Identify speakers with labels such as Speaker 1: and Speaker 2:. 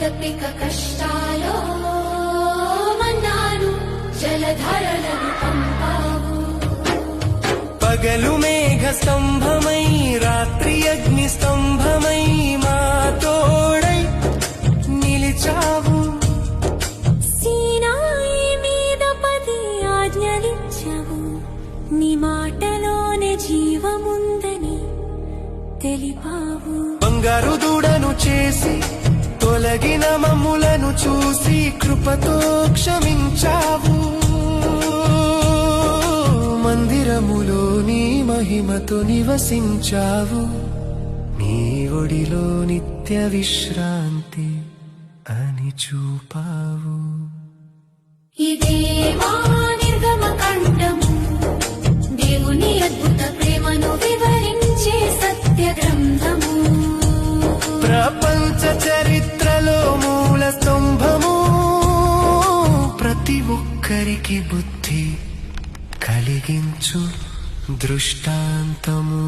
Speaker 1: తప్పిక కష్టాలో మన్నాను జలధారలను పంపావు.
Speaker 2: పగలు మేఘ స్తంభమై రాత్రి అగ్ని స్తంభమై మా తోడై నిలిచావు.
Speaker 1: సీనాయి మీద 10 ఆజ్ఞలిచ్చావు. నీ మాటలోనే జీవముందని తెలిపావు.
Speaker 2: బంగారు దూడను చేసి తొలగిన మమ్ములను చూసి కృపతో క్షమించావు. మందిరములో నీ మహిమతో నివసించావు. నీ ఒడిలో నిత్య విశ్రాంతి అని చూపావు.
Speaker 1: ఇదే మా నిర్గమకాండము, దేవుని అద్భుత ప్రేమను వివరించే సత్య గ్రంథము.
Speaker 2: ప్రపంచ చరిత్రలో మూల స్తంభము, ప్రతి ఒక్కరికి బుద్ధి కలిగించు దృష్టాంతము.